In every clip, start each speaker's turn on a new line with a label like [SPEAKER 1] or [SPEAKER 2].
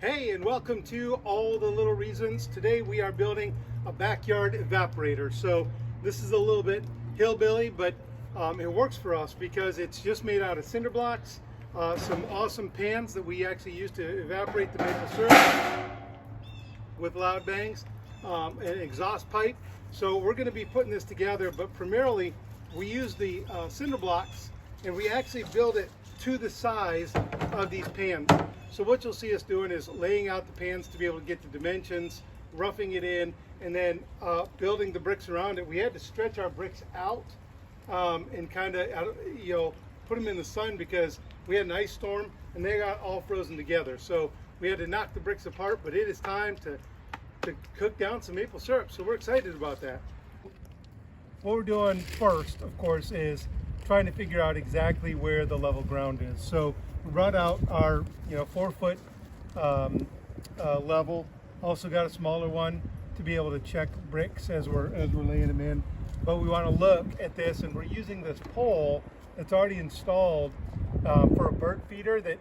[SPEAKER 1] Hey, and welcome to All the Little Reasons. Today we are building a backyard evaporator. So this is a little bit hillbilly, but it works for us because it's just made out of cinder blocks, some awesome pans that we actually use to evaporate the maple syrup with loud bangs, an exhaust pipe. So we're going to be putting this together, but primarily we use the cinder blocks and we actually build it to the size of these pans. So what you'll see us doing is laying out the pans to be able to get the dimensions, roughing it in, and then building the bricks around it. We had to stretch our bricks out and kind of, put them in the sun because we had an ice storm and they got all frozen together. So we had to knock the bricks apart, but it is time to cook down some maple syrup. So we're excited about that. What we're doing first, of course, is trying to figure out exactly where the level ground is. So we brought out our 4-foot level. Also got a smaller one to be able to check bricks as we're laying them in. But we want to look at this, and we're using this pole that's already installed for a bird feeder that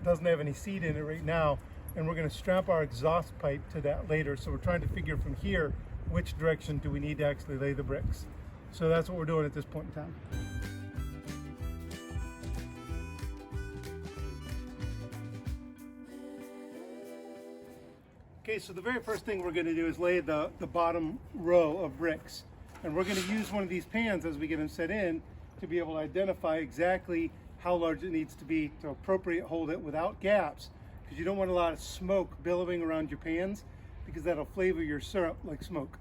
[SPEAKER 1] doesn't have any seed in it right now, and we're going to strap our exhaust pipe to that later. So we're trying to figure from here which direction do we need to actually lay the bricks. So that's what we're doing at this point in time. Okay, so the very first thing we're going to do is lay the bottom row of bricks. And we're going to use one of these pans as we get them set in to be able to identify exactly how large it needs to be to appropriate hold it without gaps, because you don't want a lot of smoke billowing around your pans because that'll flavor your syrup like smoke.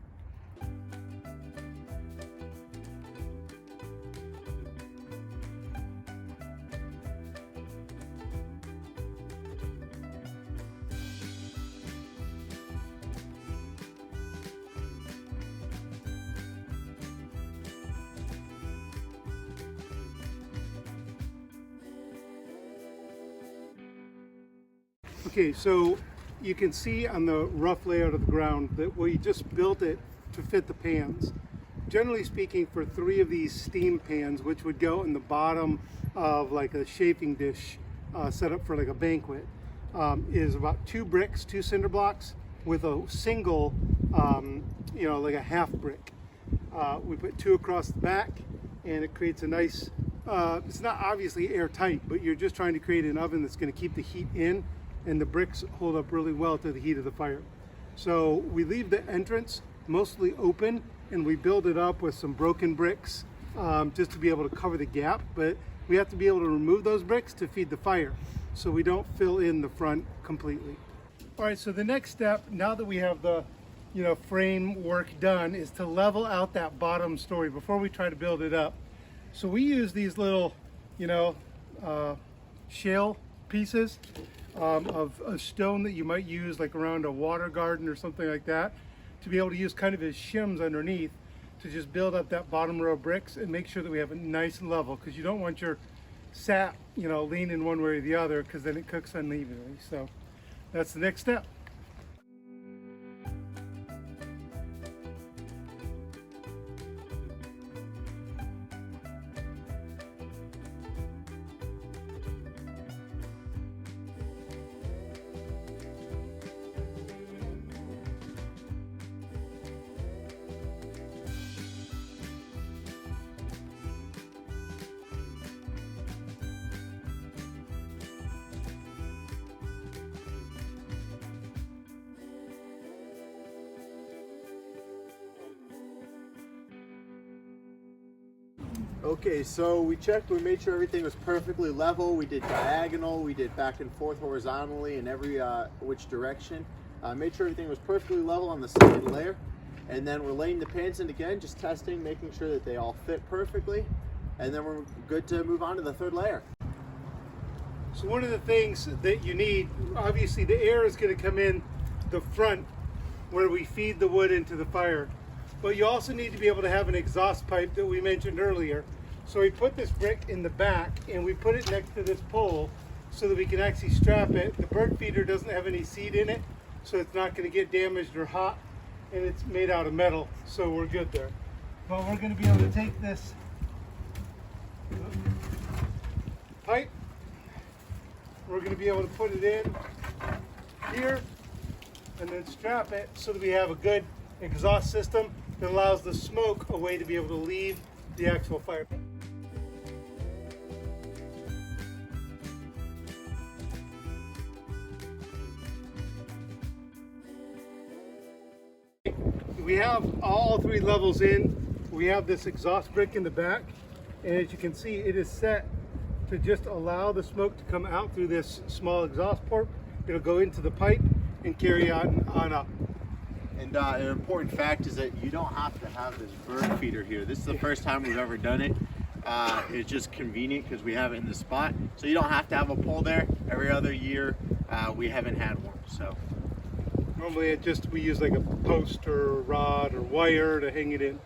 [SPEAKER 1] Okay, so you can see on the rough layout of the ground that we just built it to fit the pans. Generally speaking, for 3 of these steam pans, which would go in the bottom of like a chafing dish set up for like a banquet, is about 2 bricks, 2 cinder blocks with a single, like a half brick. We put 2 across the back, and it creates a nice, it's not obviously airtight, but you're just trying to create an oven that's going to keep the heat in, and the bricks hold up really well to the heat of the fire. So we leave the entrance mostly open, and we build it up with some broken bricks just to be able to cover the gap, but we have to be able to remove those bricks to feed the fire so we don't fill in the front completely. All right, so the next step, now that we have the framework done, is to level out that bottom story before we try to build it up. So we use these little shale pieces of a stone that you might use like around a water garden or something like that, to be able to use kind of as shims underneath to just build up that bottom row of bricks and make sure that we have it nice and level, because you don't want your sap leaning one way or the other, because then it cooks unevenly. So that's the next step.
[SPEAKER 2] Okay, so we checked, we made sure everything was perfectly level. We did diagonal, we did back and forth horizontally in every which direction. Made sure everything was perfectly level on the second layer. And then we're laying the pans in again, just testing, making sure that they all fit perfectly. And then we're good to move on to the 3rd layer.
[SPEAKER 1] So one of the things that you need, obviously the air is going to come in the front where we feed the wood into the fire. But you also need to be able to have an exhaust pipe that we mentioned earlier. So we put this brick in the back and we put it next to this pole so that we can actually strap it. The bird feeder doesn't have any seed in it, so it's not going to get damaged or hot, and it's made out of metal, so we're good there. But we're going to be able to take this pipe, we're going to be able to put it in here and then strap it so that we have a good exhaust system that allows the smoke a way to be able to leave the actual fire pit. We have all 3 levels in. We have this exhaust brick in the back, and as you can see, it is set to just allow the smoke to come out through this small exhaust port. It'll go into the pipe and carry on up.
[SPEAKER 2] And an important fact is that you don't have to have this bird feeder here. This is the first time we've ever done it. It's just convenient because we have it in the spot. So you don't have to have a pole there. Every other year we haven't had one. So
[SPEAKER 1] normally we use like a post or a rod or wire to hang it in.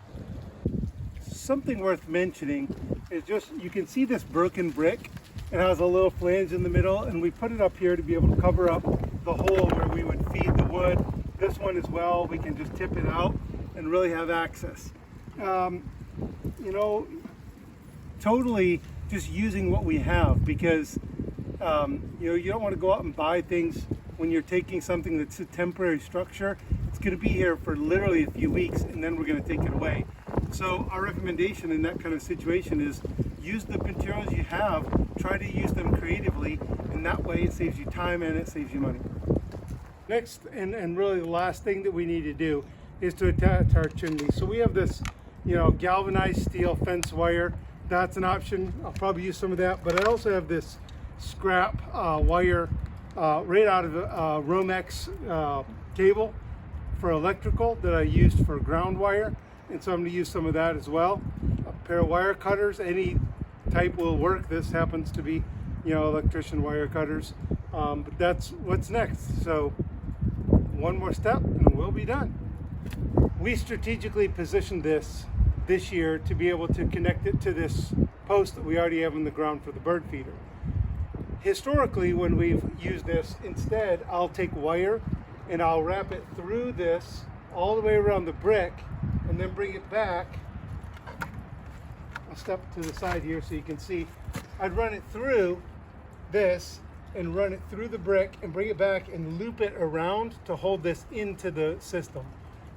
[SPEAKER 1] Something worth mentioning is just, you can see this broken brick. It has a little flange in the middle, and we put it up here to be able to cover up the hole where we would feed the wood. This one as well, we can just tip it out and really have access. You know, totally just using what we have, because you know, you don't want to go out and buy things when you're taking something that's a temporary structure. It's going to be here for literally a few weeks, and then we're going to take it away. So our recommendation in that kind of situation is use the materials you have, try to use them creatively, and that way it saves you time and it saves you money. Next, and really the last thing that we need to do is to attach our chimney. So we have this, you know, galvanized steel fence wire. That's an option. I'll probably use some of that, but I also have this scrap wire right out of Romex cable for electrical that I used for ground wire. And so I'm going to use some of that as well. A pair of wire cutters, any type will work. This happens to be, you know, electrician wire cutters. But that's what's next. So one more step and we'll be done. We strategically positioned this year to be able to connect it to this post that we already have in the ground for the bird feeder. Historically, when we've used this, instead I'll take wire and I'll wrap it through this all the way around the brick and then bring it back. I'll step to the side here so you can see. I'd run it through this and run it through the brick and bring it back and loop it around to hold this into the system.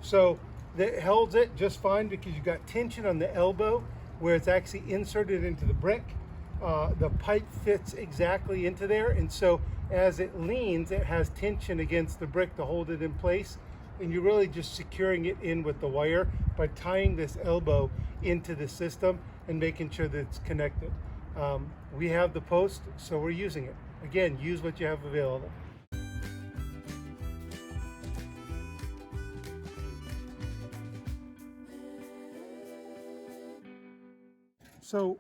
[SPEAKER 1] So that holds it just fine because you've got tension on the elbow where it's actually inserted into the brick. The pipe fits exactly into there, and so as it leans, it has tension against the brick to hold it in place, and you're really just securing it in with the wire by tying this elbow into the system and making sure that it's connected. We have the post, so we're using it. Again, use what you have available. So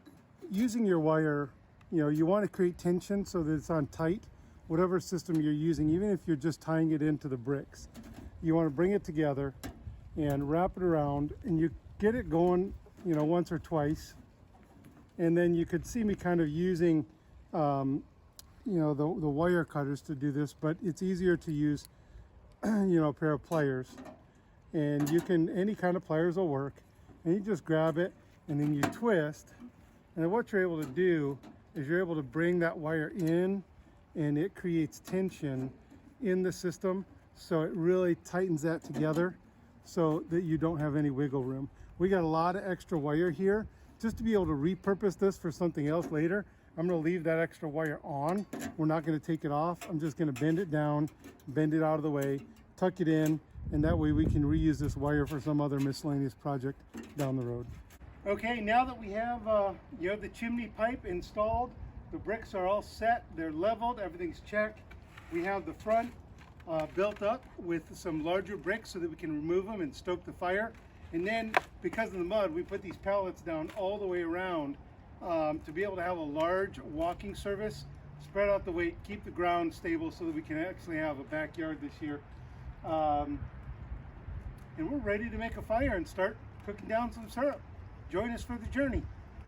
[SPEAKER 1] using your wire, you know, you want to create tension so that it's on tight, whatever system you're using, even if you're just tying it into the bricks. You want to bring it together and wrap it around, and you get it going, you know, once or twice. And then you could see me kind of using, you know, the wire cutters to do this, but it's easier to use, you know, a pair of pliers. And you can, any kind of pliers will work. And you just grab it and then you twist. And what you're able to do is you're able to bring that wire in, and it creates tension in the system. So it really tightens that together so that you don't have any wiggle room. We got a lot of extra wire here just to be able to repurpose this for something else later. I'm going to leave that extra wire on. We're not going to take it off. I'm just going to bend it down, bend it out of the way, tuck it in, and that way we can reuse this wire for some other miscellaneous project down the road. Okay, now that we have you know, the chimney pipe installed, the bricks are all set, they're leveled, everything's checked. We have the front built up with some larger bricks so that we can remove them and stoke the fire. And then, because of the mud, we put these pallets down all the way around to be able to have a large walking surface, spread out the weight, keep the ground stable so that we can actually have a backyard this year. And we're ready to make a fire and start cooking down some syrup. Join us for the journey.